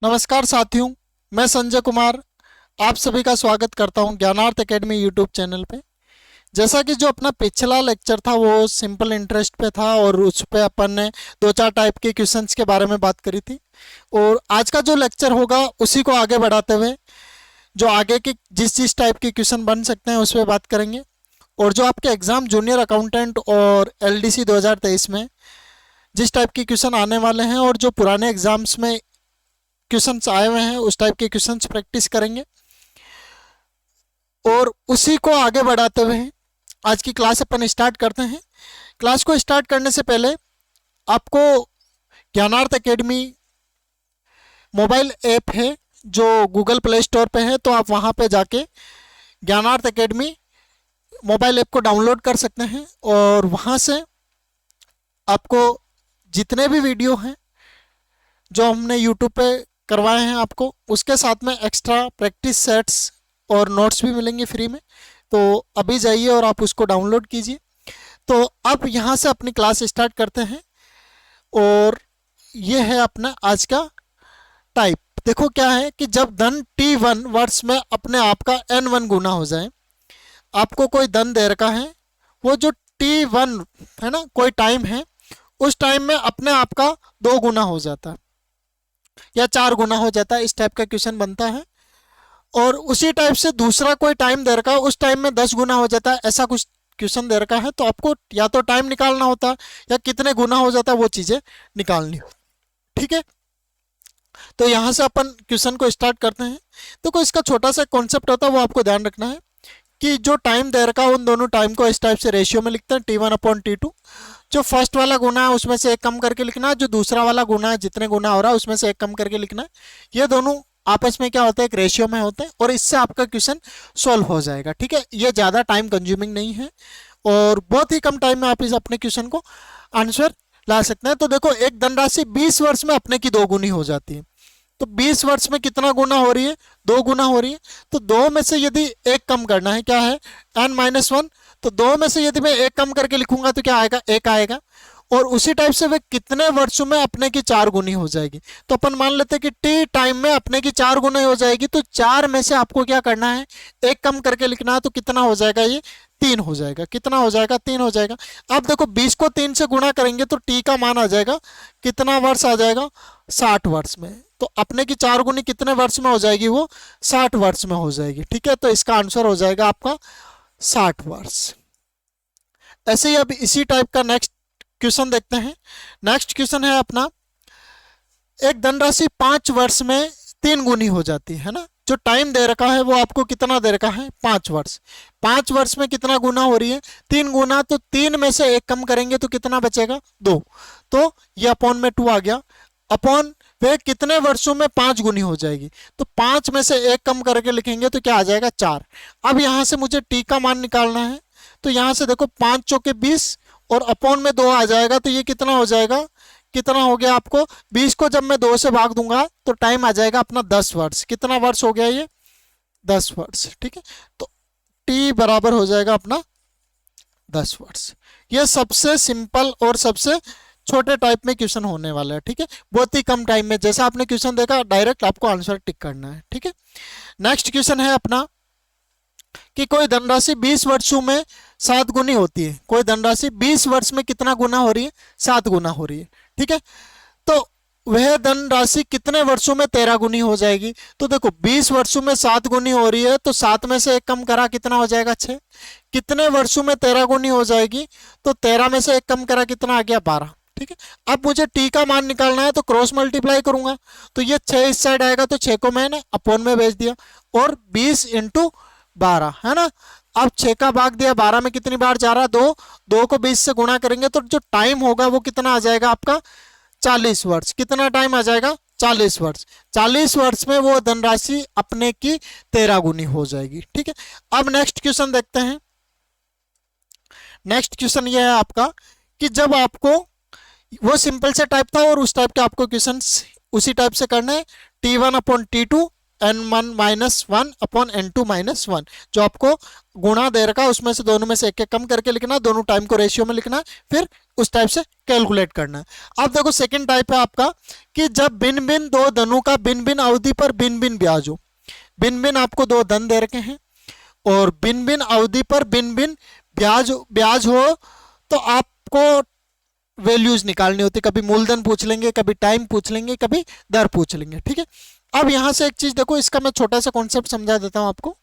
नमस्कार साथियों, मैं संजय कुमार आप सभी का स्वागत करता हूं ज्ञानार्थ एकेडमी यूट्यूब चैनल पे। जैसा कि जो अपना पिछला लेक्चर था वो सिंपल इंटरेस्ट पे था और उस पे अपन ने दो चार टाइप के क्वेश्चंस के बारे में बात करी थी। और आज का जो लेक्चर होगा उसी को आगे बढ़ाते हुए जो आगे के जिस टाइप के क्वेश्चन बन सकते हैं उस पर बात करेंगे। और जो आपके एग्ज़ाम जूनियर अकाउंटेंट और LDC 2023 में जिस टाइप के क्वेश्चन आने वाले हैं और जो पुराने एग्जाम्स में क्वेश्चंस आए हुए हैं उस टाइप के क्वेश्चंस प्रैक्टिस करेंगे। और उसी को आगे बढ़ाते हुए आज की क्लास अपन स्टार्ट करते हैं। क्लास को स्टार्ट करने से पहले आपको ज्ञानार्थ एकेडमी मोबाइल ऐप है जो गूगल प्ले स्टोर पे है, तो आप वहाँ पे जाके ज्ञानार्थ एकेडमी मोबाइल ऐप को डाउनलोड कर सकते हैं। और वहाँ से आपको जितने भी वीडियो हैं जो हमने यूट्यूब पे करवाए हैं आपको उसके साथ में एक्स्ट्रा प्रैक्टिस सेट्स और नोट्स भी मिलेंगे फ्री में। तो अभी जाइए और आप उसको डाउनलोड कीजिए। तो अब यहाँ से अपनी क्लास स्टार्ट करते हैं और ये है अपना आज का टाइप। देखो क्या है कि जब धन T1 वर्ष में अपने आप का N1 गुना हो जाए, आपको कोई धन दे रखा है, वो जो T1 है ना, कोई टाइम है, उस टाइम में अपने आप का 2 गुना हो जाता है या 4 गुना हो जाता है, इस टाइप का क्वेश्चन बनता है। और उसी टाइप से दूसरा कोई टाइम दे रखा है, उस टाइम में 10 गुना हो जाता है, ऐसा कुछ क्वेश्चन दे रखा है। तो आपको या तो टाइम निकालना होता है या कितने गुना हो जाता है वो चीज़ें निकालनी हो। ठीक है, तो यहाँ से अपन क्वेश्चन को स्टार्ट करते हैं। तो कोई इसका छोटा सा कॉन्सेप्ट होता है, वो आपको ध्यान रखना है कि जो टाइम दे रखा है उन दोनों टाइम को इस टाइप से रेशियो में लिखते हैं, T1/T2। जो फर्स्ट वाला गुना है उसमें से एक कम करके लिखना है, जो दूसरा वाला गुना है जितने गुना हो रहा है उसमें से एक कम करके लिखना है। ये दोनों आपस में क्या होता है, एक रेशियो में होते हैं और इससे आपका क्वेश्चन सॉल्व हो जाएगा। ठीक है, ये ज़्यादा टाइम कंज्यूमिंग नहीं है और बहुत ही कम टाइम में आप इस अपने क्वेश्चन को आंसर ला सकते हैं। तो देखो, एक धनराशि 20 वर्ष में अपने की 2 गुनी हो जाती है। तो 20 वर्ष में कितना गुना हो रही है, 2 गुना हो रही है। तो 2 में से यदि एक कम करना है, क्या है, N-1, तो 2 में से यदि मैं एक कम करके लिखूंगा तो क्या आएगा, 1 आएगा। और उसी टाइप से वह कितने वर्षों में अपने की 4 गुनी हो जाएगी। तो अपन मान लेते हैं कि T टाइम में अपने की 4 गुना हो जाएगी। तो 4 में से आपको क्या करना है, एक कम करके लिखना है। तो कितना हो जाएगा, ये 3 हो जाएगा। कितना हो जाएगा, 3 हो जाएगा। अब देखो, 20 को 3 से गुणा करेंगे तो T का मान आ जाएगा, कितना वर्ष आ जाएगा, 60 वर्ष में। तो अपने की 4 गुनी कितने वर्ष में हो जाएगी, वो 60 वर्ष में हो जाएगी। ठीक है, तो इसका आंसर हो जाएगा आपका 60 वर्ष। ऐसे ही अब इसी टाइप का नेक्स्ट क्वेश्चन देखते हैं। नेक्स्ट क्वेश्चन है अपना, एक धनराशि 5 वर्ष में 3 गुनी हो जाती है ना। जो टाइम दे रखा है वो आपको कितना दे रखा है, 5 वर्ष। 5 वर्ष में कितना गुना हो रही है, 3 गुना। तो 3 में से एक कम करेंगे तो कितना बचेगा, 2। तो ये अपॉन में 2 आ गया। अपॉन वह कितने वर्षों में 5 गुनी हो जाएगी। तो 5 में से एक कम करके लिखेंगे तो क्या आ जाएगा, 4। अब यहाँ से मुझे T का मान निकालना है। तो यहाँ से देखो, 5 चौके 20 और अपॉन में 2 आ जाएगा। तो ये कितना हो जाएगा, कितना हो गया आपको, 20 को जब मैं 2 से भाग दूंगा तो टाइम आ जाएगा अपना 10 वर्ष। कितना वर्ष हो गया, ये 10 वर्ष। ठीक है, तो T बराबर हो जाएगा अपना 10 वर्ष। ये सबसे सिंपल और सबसे छोटे टाइप में क्वेश्चन होने वाला है। ठीक है, बहुत ही कम टाइम में, जैसा आपने क्वेश्चन देखा डायरेक्ट आपको आंसर टिक करना है। ठीक है, नेक्स्ट क्वेश्चन है अपना कि कोई धनराशि 20 वर्षों में 7 गुनी होती है। कोई धनराशि 20 वर्ष में कितना गुना हो रही है, 7 गुना हो रही है। ठीक है, तो वह धनराशि कितने वर्षों में 13 गुनी हो जाएगी। तो देखो, 20 वर्षों में 7 गुनी हो रही है तो 7 में से एक कम करा कितना हो जाएगा, 6। कितने वर्षों में 13 गुनी हो जाएगी, तो 13 में से एक कम करा कितना आ गया, 12। ठीक है, अब मुझे T का मान निकालना है तो क्रॉस मल्टीप्लाई करूंगा तो ये 6 इस साइड आएगा, तो 6 को मैंने अपॉन में भेज दिया और 20 × 12 है ना। अब 6 का भाग दिया, 12 में कितनी बार जा रहा है, 2। 2 को 20 से गुणा करेंगे तो जो टाइम होगा वो कितना आ जाएगा आपका, 40 वर्ष। कितना टाइम आ जाएगा, 40 वर्ष। 40 वर्ष में वो धनराशि अपने की 13 गुनी हो जाएगी। ठीक है, अब नेक्स्ट क्वेश्चन देखते हैं। नेक्स्ट क्वेश्चन ये है आपका कि जब आपको, वो सिंपल से टाइप था और उस टाइप के आपको क्वेश्चन उसी टाइप से करना है। T1/T2 N1 minus one upon N2 minus one, जो आपको गुणा दे रखा है उसमें से दोनों में से एक एक कम करके लिखना, दोनों टाइम को रेशियो में लिखना, फिर उस टाइप से कैलकुलेट करना है। अब देखो सेकंड टाइप है आपका कि जब भिन्न भिन्न दो धनों का भिन्न भिन्न अवधि पर भिन्न भिन्न ब्याज हो। भिन्न भिन्न आपको दो धन दे रखे हैं और भिन्न भिन्न अवधि पर भिन्न भिन्न ब्याज हो, तो आपको वैल्यूज निकालनी होती, कभी मूलधन पूछ लेंगे, कभी टाइम पूछ लेंगे, कभी दर पूछ लेंगे, ठीक है। अब यहां से एक चीज देखो, इसका मैं छोटा सा कॉन्सेप्ट समझा देता हूं आपको।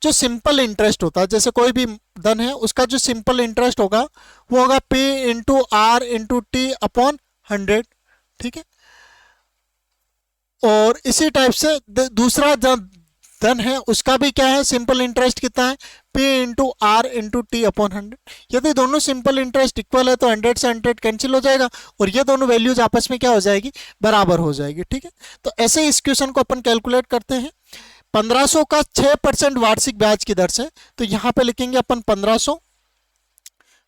जो सिंपल इंटरेस्ट होता है, जैसे कोई भी धन है उसका जो सिंपल इंटरेस्ट होगा वो होगा P into R into T upon 100, ठीक है। और इसी टाइप से दूसरा धन है उसका भी क्या है, सिंपल इंटरेस्ट कितना है, P into R into T upon 100। यदि दोनों सिंपल इंटरेस्ट इक्वल है तो 100 से 100 कैंसिल हो जाएगा और ये दोनों वैल्यूज आपस में क्या हो जाएगी, बराबर हो जाएगी, ठीक है। तो ऐसे इस क्वेश्चन को अपन कैलकुलेट करते हैं। 1500 का 6% वार्षिक ब्याज की दर से, तो यहां पे लिखेंगे अपन 1500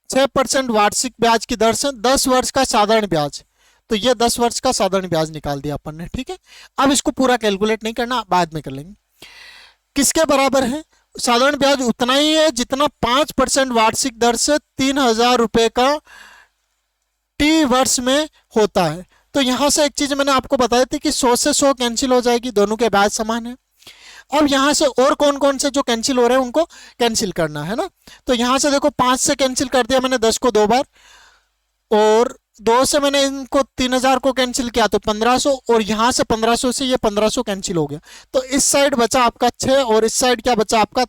6% वार्षिक ब्याज की दर से 10 वर्ष का साधारण ब्याज, तो ये 10 वर्ष का साधारण ब्याज निकाल दिया अपन ने, ठीक है। अब इसको पूरा कैलकुलेट नहीं करना, बाद में कर लेंगे। किसके बराबर है, साधारण ब्याज उतना ही है जितना 5% वार्षिक दर से 3000 रुपए का टी वर्ष में होता है। तो यहां से एक चीज मैंने आपको बताई थी कि 100 से 100 कैंसिल हो जाएगी, दोनों के ब्याज समान है। अब यहां से और कौन कौन से जो कैंसिल हो रहे हैं उनको कैंसिल करना है ना। तो यहां से देखो 5 से कैंसिल कर दिया मैंने 10 को 2 बार, और 2 से मैंने इनको 3000 को कैंसिल किया तो 1500, और यहां से 1500 से ये 1500 कैंसिल हो गया। तो इस साइड बचा आपका 6 और इस साइड क्या बचा आपका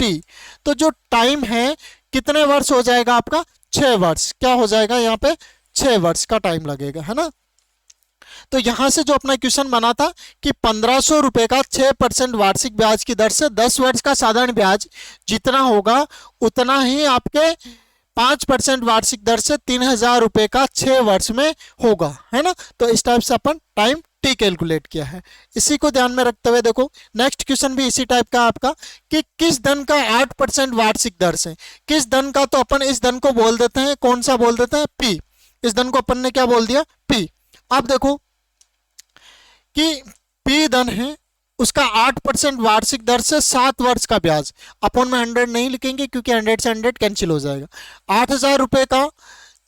टी। तो जो टाइम है कितने वर्ष हो जाएगा आपका, 6 वर्ष। क्या हो जाएगा यहाँ पे, 6 वर्ष का टाइम लगेगा, है ना। तो यहां से जो अपना क्वेश्चन बना था कि 1500 रुपए का 6% वार्षिक ब्याज की दर से 10 वर्ष का साधारण ब्याज जितना होगा उतना ही आपके 5% वार्षिक दर से 3000 रुपए का 6 वर्ष में होगा, है ना। तो इस टाइप से अपन टाइम टी कैलकुलेट किया है। इसी को ध्यान में रखते हुए देखो नेक्स्ट क्वेश्चन भी इसी टाइप का आपका कि किस धन का 8% वार्षिक दर से, किस धन का, तो अपन इस धन को बोल देते हैं, कौन सा बोल देते हैं, पी। इस धन को अपन ने क्या बोल दिया, पी। अब देखो कि पी धन है उसका 8% वार्षिक दर से 7 वर्ष का ब्याज, अपॉन में 100 नहीं लिखेंगे क्योंकि 100 से 100 कैंसिल हो जाएगा। 8000 रुपए का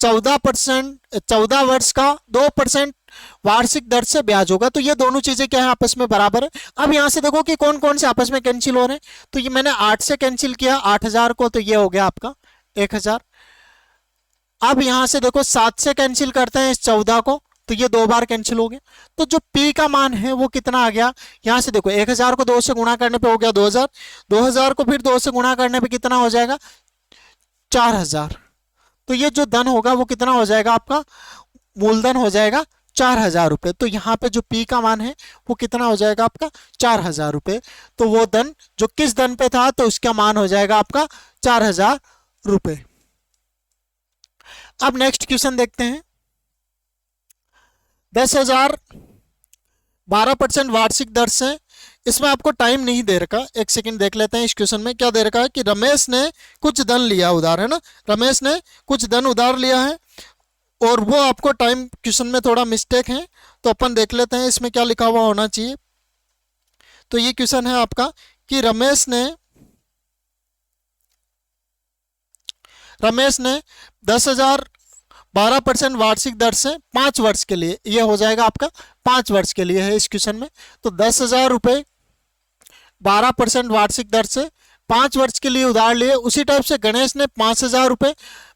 14 वर्ष का 2% वार्षिक दर से ब्याज होगा। तो ये दोनों चीजें क्या है, आपस में बराबर है। अब यहां से देखो कि कौन कौन से आपस में कैंसिल हो रहे हैं, तो ये मैंने 8 से कैंसिल किया 8000 को, तो ये हो गया आपका 1000। अब यहां से देखो 7 से कैंसिल करते हैं इस 14 को, तो ये 2 बार कैंसिल हो गया। तो जो P का मान है वो कितना आ गया, यहां से देखो 1000 को 2 से गुणा करने पे हो गया 2000, 2000 को फिर 2 से गुणा करने पे कितना हो जाएगा, 4000। तो ये जो धन होगा वो कितना हो जाएगा आपका, मूलधन हो जाएगा 4000 रुपए। तो यहाँ पे जो P का मान है वो कितना हो जाएगा आपका, 4000 रुपए। तो वो धन जो किस धन पे था तो उसका मान हो जाएगा आपका 4000 रुपए। अब नेक्स्ट क्वेश्चन देखते हैं। 10,000 12% वार्षिक दर से, इसमें आपको टाइम नहीं दे रखा, एक सेकंड देख लेते हैं इस क्वेश्चन में क्या दे रखा है कि रमेश ने कुछ धन लिया उधार, है ना, रमेश ने कुछ धन उधार लिया है और वो आपको टाइम, क्वेश्चन में थोड़ा मिस्टेक है तो अपन देख लेते हैं इसमें क्या लिखा हुआ होना चाहिए। तो ये क्वेश्चन है आपका कि रमेश ने 10,000 12% वार्षिक दर से 5 वर्ष के लिए, ये हो जाएगा आपका 5 वर्ष के लिए है इस क्वेश्चन में। तो 10,000 रुपए 12% वार्षिक दर से 5 वर्ष के लिए उधार लिए। उसी टाइप से गणेश ने 5,000 रुपए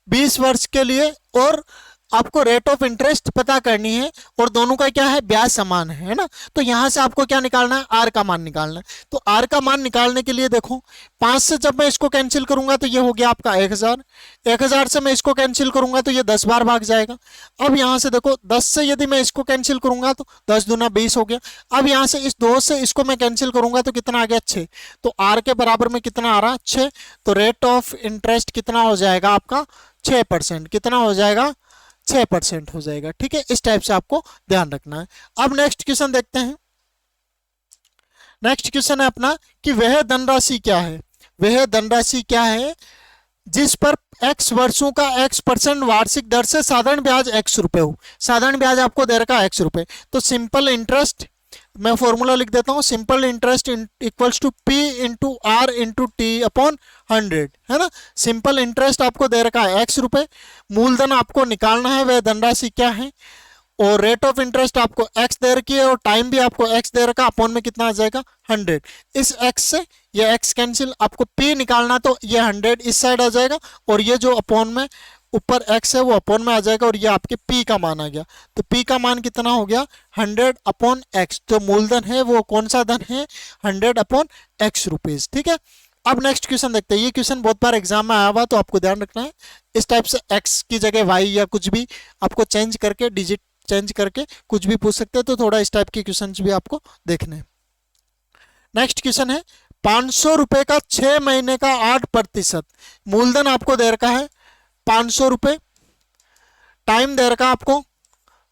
20 वर्ष के लिए, और आपको रेट ऑफ इंटरेस्ट पता करनी है और दोनों का क्या है, ब्याज समान है ना। तो यहां से आपको क्या निकालना है, आर का मान निकालना है। तो आर का मान निकालने के लिए देखो 5 से जब मैं इसको कैंसिल करूंगा तो ये हो गया आपका 1000, 1000 से मैं इसको कैंसिल करूंगा तो ये 10 बार भाग जाएगा। अब यहां से देखो 10 से यदि मैं इसको कैंसिल करूंगा तो 10 दूना 20 हो गया। अब यहां से इस 2 से इसको मैं कैंसिल करूंगा तो कितना आ गया, 6। तो आर के बराबर में कितना आ रहा, 6। तो रेट ऑफ इंटरेस्ट कितना हो जाएगा आपका, 6%। कितना हो जाएगा, 6% हो जाएगा, ठीक है। इस टाइप से आपको ध्यान रखना है। अब नेक्स्ट क्वेश्चन देखते हैं। नेक्स्ट क्वेश्चन है अपना कि वह धनराशि क्या है, वह धनराशि क्या है जिस पर x वर्षों का x% वार्षिक दर से साधारण ब्याज x रुपए हो। साधारण ब्याज आपको दे रखा है x रुपए, तो सिंपल इंटरेस्ट मैं फॉर्मूला लिख देता हूँ, simple interest equals to P into R into T upon 100, है ना। सिंपल इंटरेस्ट आपको दे रखा है x रुपए, मूलधन आपको निकालना है, वह धनराशि क्या है, और रेट ऑफ इंटरेस्ट आपको x दे रखी है और टाइम भी आपको x दे रखा, अपॉन में कितना आ जाएगा 100। इस x से ये x कैंसिल, आपको p निकालना तो ये 100 इस साइड आ जाएगा और ये जो अपॉन में ऊपर x है वो अपॉन में आ जाएगा और ये आपके p का मान आ गया। तो p का मान कितना हो गया 100 अपॉन x, जो मूलधन है वो कौन सा धन है 100 अपॉन x रुपीज, ठीक है। अब नेक्स्ट क्वेश्चन देखते हैं, ये क्वेश्चन बहुत बार एग्जाम में आया हुआ तो आपको ध्यान रखना है। इस टाइप से x की जगह y या कुछ भी आपको चेंज करके, डिजिट चेंज करके कुछ भी पूछ सकते हैं, तो थोड़ा इस टाइप के क्वेश्चंस भी आपको देखने हैं। नेक्स्ट क्वेश्चन है 500 रुपए का 6 महीने का 8%, मूलधन आपको दे रखा है 500 रुपए, टाइम दे रखा आपको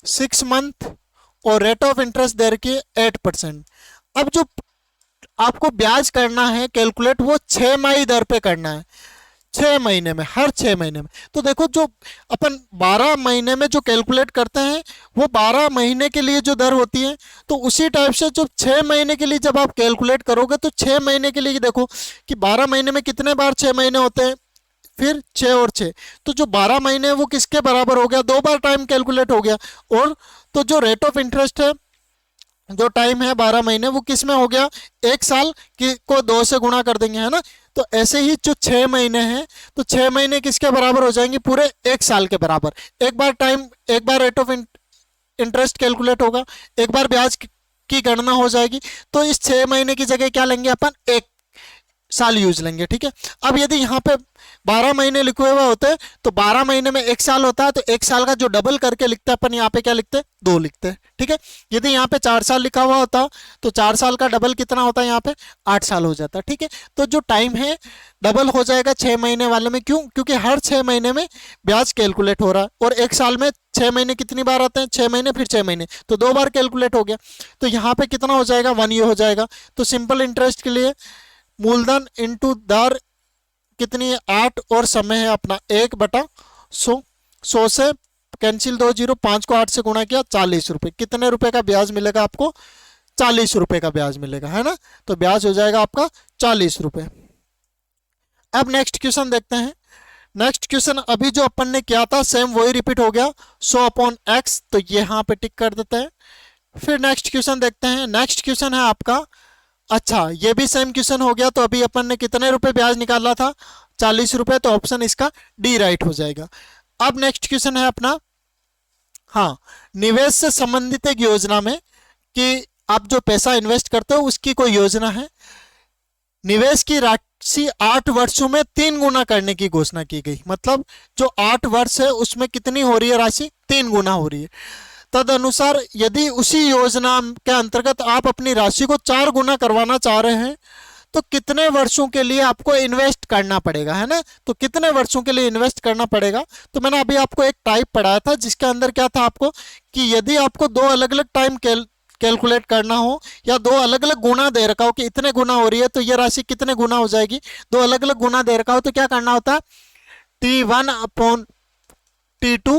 6 मंथ और रेट ऑफ इंटरेस्ट दे रखी है 8%। अब जो आपको ब्याज करना है कैलकुलेट, वो 6 माही दर पे करना है, 6 महीने में, हर 6 महीने में। तो देखो जो अपन 12 महीने में जो कैलकुलेट करते हैं वो 12 महीने के लिए जो दर होती है, तो उसी टाइप से जो 6 महीने के लिए जब आप कैलकुलेट करोगे तो 6 महीने के लिए देखो कि 12 महीने में कितने बार 6 महीने होते हैं, फिर 6 और 6, तो जो 12 महीने है वो किसके बराबर हो गया, 2 बार टाइम कैलकुलेट हो गया। और तो जो रेट ऑफ इंटरेस्ट है, जो टाइम है 12 महीने, वो किस में हो गया, 1 साल की को 2 से गुणा कर देंगे, है ना। तो ऐसे ही जो 6 महीने हैं, तो 6 महीने किसके बराबर हो जाएंगे, पूरे 1 साल के बराबर। एक बार टाइम, एक बार रेट ऑफ इंटरेस्ट कैलकुलेट होगा, एक बार ब्याज की गणना हो जाएगी, तो इस 6 महीने की जगह क्या लेंगे अपन, 1 साल यूज लेंगे, ठीक है। अब यदि यहाँ पे 12 महीने लिखे हुए होते हैं तो 12 महीने में 1 साल होता है, तो 1 साल का जो डबल करके लिखते हैं अपन, यहाँ पे क्या लिखते हैं, 2 लिखते हैं, ठीक है। यदि यहाँ पे 4 साल लिखा हुआ होता तो 4 साल का डबल कितना होता है, यहाँ पे 8 साल हो जाता है, ठीक है। तो जो टाइम है डबल हो जाएगा 6 महीने वाले में, क्यों, क्योंकि हर 6 महीने में ब्याज कैलकुलेट हो रहा है, और 1 साल में 6 महीने कितनी बार आते हैं, 6 महीने फिर 6 महीने, तो 2 बार कैलकुलेट हो गया। तो यहाँ पे कितना हो जाएगा, 1 ईयर हो जाएगा। तो सिंपल इंटरेस्ट के लिए मूलधन इंटू दर कितनी है, 8, और समय है अपना 1/100, 100 से कैंसिल 2 जीरो, 5 को 8 से गुणा किया, 40 रुपए। कितने रुपए का ब्याज मिलेगा आपको, 40 रुपए का ब्याज मिलेगा, है ना। तो ब्याज हो जाएगा आपका 40 रुपए। अब नेक्स्ट क्वेश्चन देखते हैं। नेक्स्ट क्वेश्चन अभी जो अपन ने किया था सेम वही रिपीट हो गया, 100 अपॉन एक्स, तो यहाँ पे टिक कर देते हैं। फिर नेक्स्ट क्वेश्चन देखते हैं। नेक्स्ट क्वेश्चन है आपका, अच्छा ये भी सेम क्वेश्चन हो गया, तो अभी अपन ने कितने रुपए ब्याज निकाला था, 40 रुपए, तो ऑप्शन इसका डी राइट हो जाएगा। अब नेक्स्ट क्वेश्चन है अपना, हाँ, निवेश से संबंधित एक योजना में कि आप जो पैसा इन्वेस्ट करते हो उसकी कोई योजना है, निवेश की राशि 8 वर्षों में 3 गुना करने की घोषणा की गई। मतलब जो 8 वर्ष है उसमें कितनी हो रही है राशि, 3 गुना हो रही है। तद अनुसार यदि उसी योजना के अंतर्गत आप अपनी राशि को 4 गुना करवाना चाह रहे हैं तो कितने वर्षों के लिए आपको इन्वेस्ट करना पड़ेगा, है ना। तो कितने वर्षों के लिए इन्वेस्ट करना पड़ेगा, तो मैंने अभी आपको एक टाइप पढ़ाया था जिसके अंदर क्या था आपको, कि यदि आपको 2 अलग अलग टाइम कैलकुलेट करना हो या 2 अलग अलग गुना दे रखा हो कि इतने गुना हो रही है तो ये राशि कितने गुना हो जाएगी, 2 अलग अलग गुना दे रखा हो तो क्या करना होता है, T1 upon T2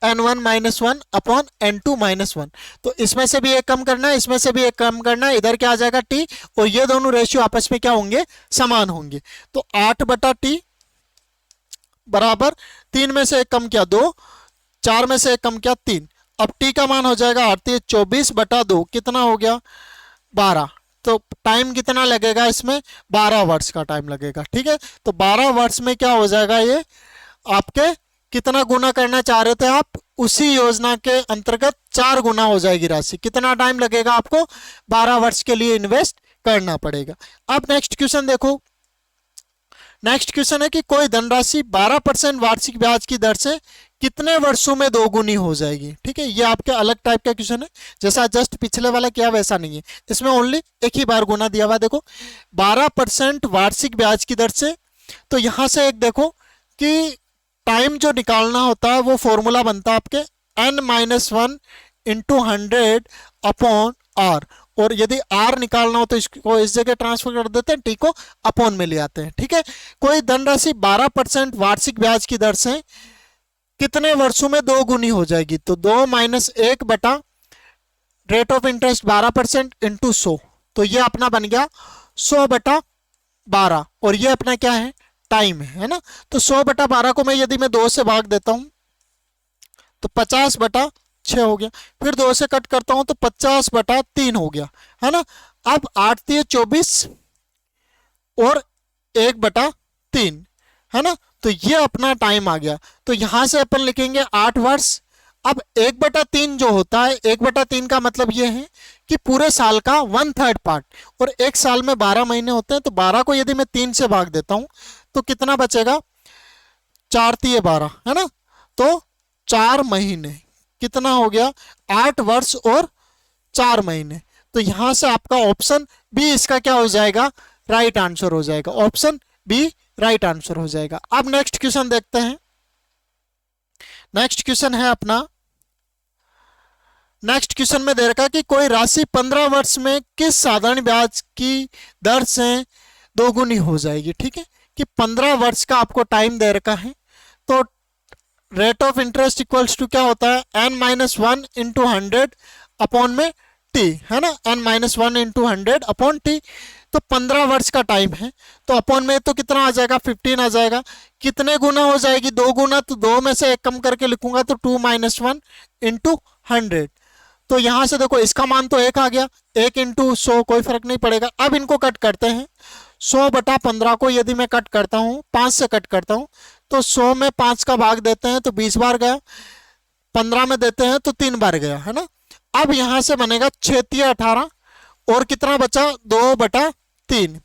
N1 - 1 upon N2 - 1। तो इसमें से भी एक कम करना है, इसमें से भी एक कम करना है, इधर क्या आ जाएगा T, और ये दोनों रेशियो आपस में क्या होंगे, समान होंगे। तो 8/T बराबर 3 में से एक कम किया 2, 4 में से एक कम किया 3। अब T का मान हो जाएगा 24/2, कितना हो गया 12। तो टाइम कितना लगेगा इसमें, 12 वर्ष का टाइम लगेगा, ठीक है। तो 12 वर्ष में क्या हो जाएगा, ये आपके कितना गुना करना चाह रहे थे आप, उसी योजना के अंतर्गत 4 गुना हो जाएगी राशि। कितना टाइम लगेगा आपको, 12 वर्ष के लिए इन्वेस्ट करना पड़ेगा। अब नेक्स्ट क्वेश्चन देखो। नेक्स्ट क्वेश्चन है कि कोई धनराशि 12% वार्षिक ब्याज की दर से कितने वर्षों में 2 गुनी हो जाएगी, ठीक है। ये आपके अलग टाइप का क्वेश्चन है, जैसा जस्ट पिछले वाला किया वैसा नहीं है, इसमें ओनली एक ही बार गुना दिया हुआ। देखो 12% वार्षिक ब्याज की दर से, तो यहां से एक देखो कि टाइम जो निकालना होता है वो फॉर्मूला बनता है आपके n-1 इंटू 100 अपॉन आर, और यदि आर निकालना हो तो इसको इस जगह ट्रांसफर कर देते हैं, टी को अपॉन में ले आते हैं, ठीक है। कोई धनराशि 12% वार्षिक ब्याज की दर से कितने वर्षों में 2 गुनी हो जाएगी, तो 2 - 1 बटा रेट ऑफ इंटरेस्ट 12% इंटू 100, तो ये अपना बन गया 100/12, और ये अपना क्या है, टाइम है ना। तो 100/12 को मैं यदि मैं 2 से भाग देता हूं तो 50/6 हो गया, फिर 2 से कट करता हूं तो 50/3 हो गया, है ना। अब 8 दिए 24 और 1/3, है ना। तो ये अपना टाइम आ गया। तो यहां से अपन लिखेंगे 8 वर्ष। अब 1/3 जो होता है, 1/3 का मतलब ये है कि पूरे साल का 1/3 पार्ट, और एक साल में 12 महीने होते हैं, तो 12 को यदि मैं 3 से भाग देता हूं तो कितना बचेगा, 4 तिये 12, है ना। तो 4 महीने कितना हो गया, 8 वर्ष और 4 महीने। तो यहां से आपका ऑप्शन बी इसका क्या हो जाएगा, राइट आंसर हो जाएगा। ऑप्शन बी राइट आंसर हो जाएगा। अब नेक्स्ट क्वेश्चन देखते हैं। नेक्स्ट क्वेश्चन है अपना, नेक्स्ट क्वेश्चन में दे रखा कि कोई राशि 15 वर्ष में किस साधारण ब्याज की दर से दोगुनी हो जाएगी। ठीक है, कि 15 वर्ष का आपको टाइम दे रखा है, तो rate of interest equals to क्या होता है, n-1 इंटू 100 अपॉन में t, है ना, n-1 इंटू 100 अपॉन t। तो 15 वर्ष का टाइम है, तो अपॉन में तो कितना आ जाएगा, 15 आ जाएगा। कितने गुना हो जाएगी, 2 गुना, तो 2 में से 1 कम करके लिखूंगा तो 2-1 इंटू 100। तो यहां से देखो इसका मान तो 1 आ गया, 1 इंटू 100 कोई फर्क नहीं पड़ेगा। अब इनको कट करते हैं, 100/15 को यदि मैं कट करता हूं, 5 से कट करता हूं, तो 100 में 5 का भाग देते हैं तो 20 बार गया, 15 में देते हैं तो 3 बार गया, है ना। अब यहां से बनेगा 6 तिये 18, और कितना बचा, 2/3,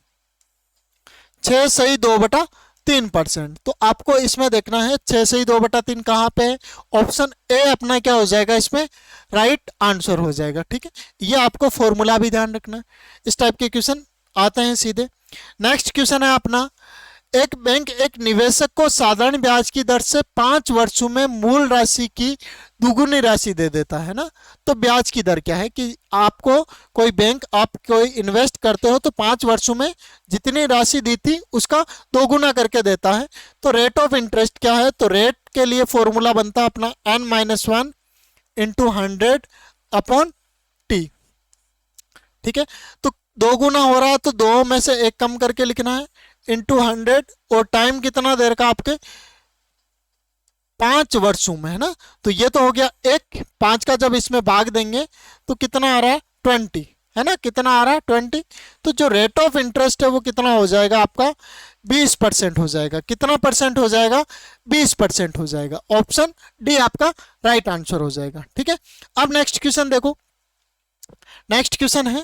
6 सही 2/3%। तो आपको इसमें देखना है 6 सही 2/3 कहाँ पे है, ऑप्शन ए अपना क्या हो जाएगा, इसमें राइट आंसर हो जाएगा। ठीक है, ये आपको फॉर्मूला भी ध्यान रखना है। इस टाइप के क्वेश्चन आते हैं सीधे। नेक्स्ट क्वेश्चन है अपना, एक बैंक एक निवेशक को साधारण ब्याज की दर से 5 वर्षों में मूल राशि की दुगुनी राशि दे देता है ना। तो ब्याज की दर क्या है कि आपको कोई बैंक, आप कोई इन्वेस्ट करते हो तो 5 वर्षों में जितनी राशि दी थी उसका 2 गुना करके देता है। तो रेट ऑफ इंटरेस्ट क्या है, तो रेट के लिए फॉर्मूला बनता है अपना n-1 इंटू 100 अपॉन टी। ठीक है, तो 2 गुना हो रहा है तो 2 में से 1 कम करके लिखना है इंटू 100, और टाइम कितना देर का आपके, 5 वर्षों में, है ना। तो ये तो हो गया 1, 5 का जब इसमें भाग देंगे तो कितना आ रहा है, 20, है ना, कितना आ रहा है, 20। तो जो रेट ऑफ इंटरेस्ट है वो कितना हो जाएगा आपका, 20% हो जाएगा। कितना परसेंट हो जाएगा, 20% हो जाएगा। ऑप्शन डी आपका राइट आंसर हो जाएगा। ठीक है, अब नेक्स्ट क्वेश्चन देखो। नेक्स्ट क्वेश्चन है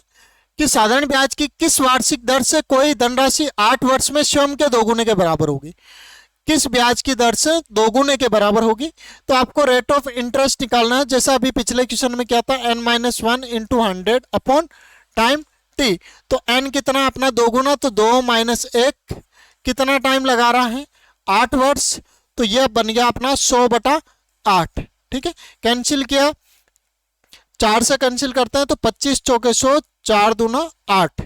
कि साधारण ब्याज की किस वार्षिक दर से कोई धनराशि 8 वर्ष में स्वयं के 2 गुने के बराबर होगी। किस ब्याज की दर से 2 गुने के बराबर होगी। तो आपको रेट ऑफ इंटरेस्ट निकालना है, जैसा अभी पिछले क्वेश्चन में क्या था, n-1 into 100 upon time t। तो n कितना अपना 2 गुना, तो 2 - 1 कितना टाइम लगा रहा है, 8 वर्ष। तो यह बन गया अपना 100/8। ठीक है, कैंसिल किया, 4 से कैंसिल करते हैं तो 25 चौके 100, 4 दूना 8।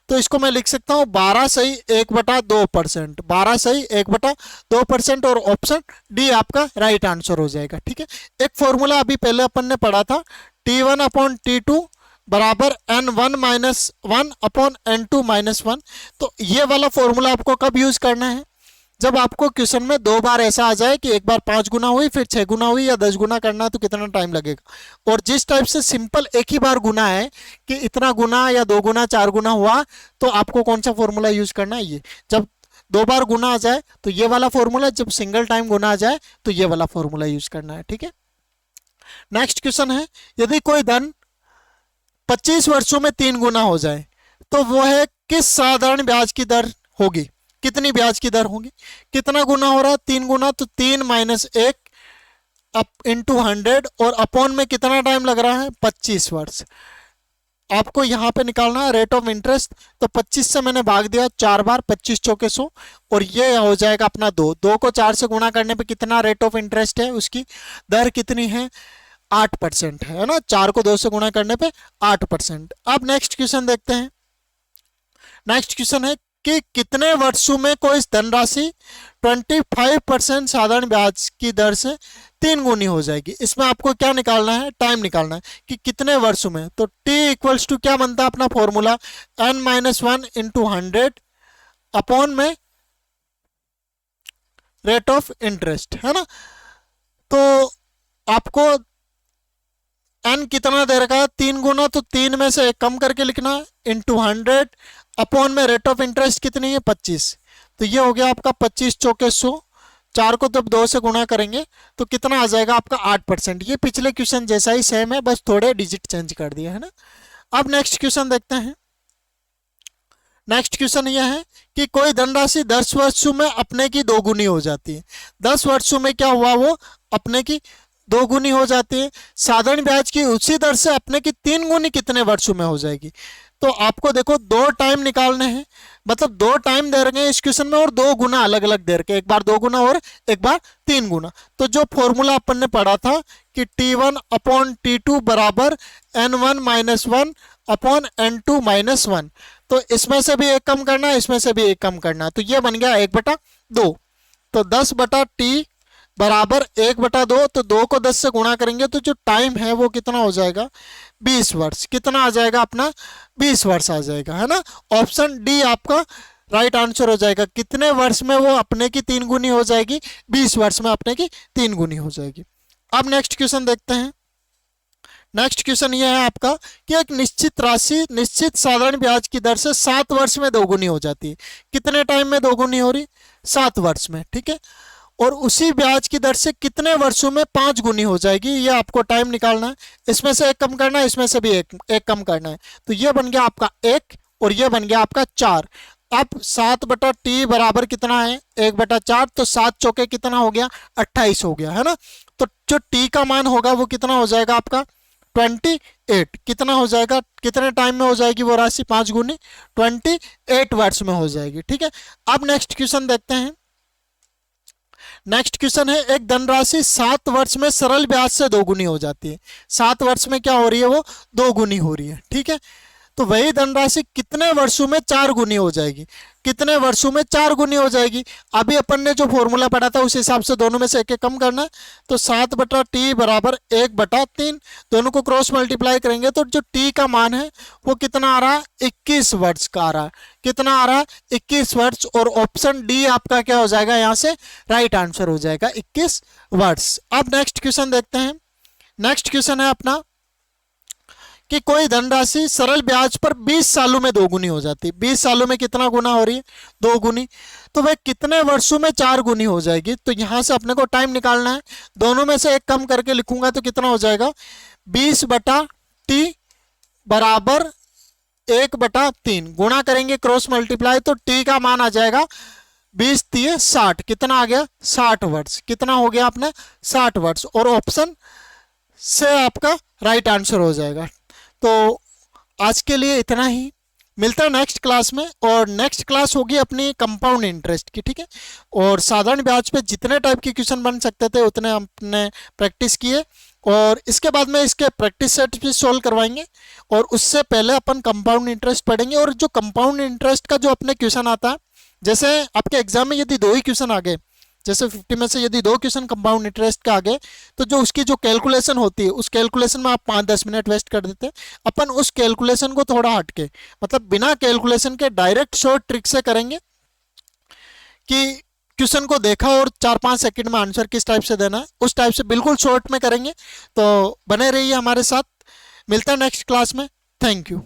तो इसको मैं लिख सकता हूं 12 सही 1/2%, 12 सही 1/2%, और ऑप्शन डी आपका राइट आंसर हो जाएगा। ठीक है, एक फॉर्मूला अभी पहले अपन ने पढ़ा था, T1 अपॉन T2 बराबर n1 - 1 अपॉन n2 - 1। तो ये वाला फॉर्मूला आपको कब यूज करना है, जब आपको क्वेश्चन में 2 बार ऐसा आ जाए कि एक बार 5 गुना हुई, फिर 6 गुना हुई, या 10 गुना करना तो कितना टाइम लगेगा। और जिस टाइप से सिंपल एक ही बार गुना है कि इतना गुना या 2 गुना 4 गुना हुआ, तो आपको कौन सा फॉर्मूला यूज करना है, ये। जब 2 बार गुना आ जाए तो ये वाला फॉर्मूला, जब सिंगल टाइम गुना आ जाए तो ये वाला फॉर्मूला यूज करना है। ठीक है, नेक्स्ट क्वेश्चन है, यदि कोई धन 25 वर्षों में 3 गुना हो जाए तो वह किस साधारण ब्याज की दर होगी। कितनी ब्याज की दर होगी, कितना गुना हो रहा है, 3 गुना, तो 3 - 1 अप इंटू 100, और अपॉन में कितना टाइम लग रहा है, 25 वर्ष। आपको यहां पे निकालना है रेट ऑफ इंटरेस्ट। तो 25 से मैंने भाग दिया 4 बार, 25 चौके 100, और ये हो जाएगा अपना 2 को 4 से गुणा करने पे कितना रेट ऑफ इंटरेस्ट है, उसकी दर कितनी है, 8% है ना। 4 को 2 से गुणा करने पे 8%। अब नेक्स्ट क्वेश्चन देखते हैं। नेक्स्ट क्वेश्चन है कि कितने वर्षों में कोई धनराशि 25% साधारण ब्याज की दर से 3 गुनी हो जाएगी। इसमें आपको क्या निकालना है, टाइम निकालना है कि कितने वर्षों में। तो t इक्वल्स टू क्या बनता है अपना फॉर्मूला, n-1 इंटू 100 अपॉन में रेट ऑफ इंटरेस्ट, है ना। तो आपको n कितना दे रखा है, 3 गुना, तो 3 में से 1 कम करके लिखना है इंटू 100 अपॉन में रेट ऑफ इंटरेस्ट कितनी है 25। तो ये हो गया आपका 25 चौके 100, 4 को जब 2 से गुणा करेंगे तो कितना आ जाएगा आपका 8%। ये पिछले क्वेश्चन जैसा ही सेम है, बस थोड़े डिजिट चेंज कर दिए, है ना। अब नेक्स्ट क्वेश्चन देखते हैं। नेक्स्ट क्वेश्चन यह है कि कोई धनराशि 10 वर्षों में अपने की 2 गुनी हो जाती है। 10 वर्षों में क्या हुआ, वो अपने की 2 गुनी हो जाती है। साधारण ब्याज की उसी दर से अपने की 3 गुनी कितने वर्षों में हो जाएगी। तो आपको देखो 2 टाइम निकालने हैं, मतलब 2 टाइम दे रखे हैं इस क्वेश्चन में और 2 गुना अलग अलग दे रखे, एक बार 2 गुना और एक बार 3 गुना। तो जो फॉर्मूला अपन ने पढ़ा था कि T1 अपॉन T2 बराबर N1 minus 1 upon N2 minus 1, तो इसमें से भी 1 कम करना है, इसमें से भी 1 कम करना है, तो ये बन गया 1/2। तो 10/T बराबर 1/2, तो 2 को 10 से गुणा करेंगे तो जो टाइम है वो कितना हो जाएगा 20 वर्ष। कितना आ जाएगा अपना 20 वर्ष आ जाएगा, है ना। ऑप्शन डी आपका राइट आंसर हो जाएगा। कितने वर्ष में वो अपने की 3 गुनी हो जाएगी, 20 वर्ष में अपने की 3 गुनी हो जाएगी। अब नेक्स्ट क्वेश्चन देखते हैं। नेक्स्ट क्वेश्चन ये है आपका कि एक निश्चित राशि निश्चित साधारण ब्याज की दर से 7 वर्ष में 2 गुनी हो जाती है। कितने टाइम में 2 गुनी हो रही, 7 वर्ष में, ठीक है। और उसी ब्याज की दर से कितने वर्षों में 5 गुनी हो जाएगी, ये आपको टाइम निकालना है। इसमें से 1 कम करना है, इसमें से भी एक कम करना है। तो ये बन गया आपका 1 और ये बन गया आपका 4। अब 7/T बराबर कितना है 1/4, तो 7 चौके कितना हो गया 28 हो गया, है ना। तो जो T का मान होगा वो कितना हो जाएगा आपका 28। कितना हो जाएगा, कितने टाइम में हो जाएगी वो राशि 5 गुनी, 28 वर्ष में हो जाएगी, ठीक है। अब नेक्स्ट क्वेश्चन देखते हैं। नेक्स्ट क्वेश्चन है एक धनराशि 7 वर्ष में सरल ब्याज से 2 गुनी हो जाती है। 7 वर्ष में क्या हो रही है, वो 2 गुनी हो रही है, ठीक है। तो वही धनराशि कितने वर्षों में 4 गुनी हो जाएगी, कितने वर्षों में 4 गुनी हो जाएगी। अभी अपन ने जो फॉर्मूला पढ़ा था उस हिसाब से दोनों में से 1 कम करना है। तो 7/T बराबर 1/3, दोनों को क्रॉस मल्टीप्लाई करेंगे तो जो T का मान है वो कितना आ रहा है 21 वर्ष का आ रहा है। कितना आ रहा है 21 वर्ष, और ऑप्शन डी आपका क्या हो जाएगा, यहाँ से राइट आंसर हो जाएगा 21 वर्ष। अब नेक्स्ट क्वेश्चन देखते हैं। नेक्स्ट क्वेश्चन है अपना कि कोई धनराशि सरल ब्याज पर 20 सालों में 2 गुनी हो जाती है। 20 सालों में कितना गुना हो रही है 2 गुनी, तो वह कितने वर्षों में 4 गुनी हो जाएगी। तो यहां से अपने को टाइम निकालना है, दोनों में से 1 कम करके लिखूंगा तो कितना हो जाएगा 20/T बराबर 1/3, गुणा करेंगे क्रॉस मल्टीप्लाई तो T का मान आ जाएगा 20×3 60, कितना आ गया 60 वर्ष। कितना हो गया आपने 60 वर्ष, और ऑप्शन से आपका राइट आंसर हो जाएगा। तो आज के लिए इतना ही, मिलता है नेक्स्ट क्लास में। और नेक्स्ट क्लास होगी अपनी कंपाउंड इंटरेस्ट की, ठीक है। और साधारण ब्याज पे जितने टाइप के क्वेश्चन बन सकते थे उतने हमने प्रैक्टिस किए, और इसके बाद में इसके प्रैक्टिस सेट भी सॉल्व करवाएंगे। और उससे पहले अपन कंपाउंड इंटरेस्ट पढ़ेंगे। और जो कंपाउंड इंटरेस्ट का जो अपने क्वेश्चन आता है, जैसे आपके एग्जाम में यदि 2 ही क्वेश्चन आ गए, जैसे 50 में से यदि 2 क्वेश्चन कंपाउंड इंटरेस्ट के आ गए, तो जो उसकी जो कैलकुलेशन होती है उस कैलकुलेशन में आप 5-10 मिनट वेस्ट कर देते हैं। अपन उस कैलकुलेशन को थोड़ा हटके, मतलब बिना कैलकुलेशन के डायरेक्ट शॉर्ट ट्रिक से करेंगे कि क्वेश्चन को देखा और 4-5 सेकंड में आंसर किस टाइप से देना है, उस टाइप से बिल्कुल शॉर्ट में करेंगे। तो बने रहिए हमारे साथ, मिलता है नेक्स्ट क्लास में। Thank you.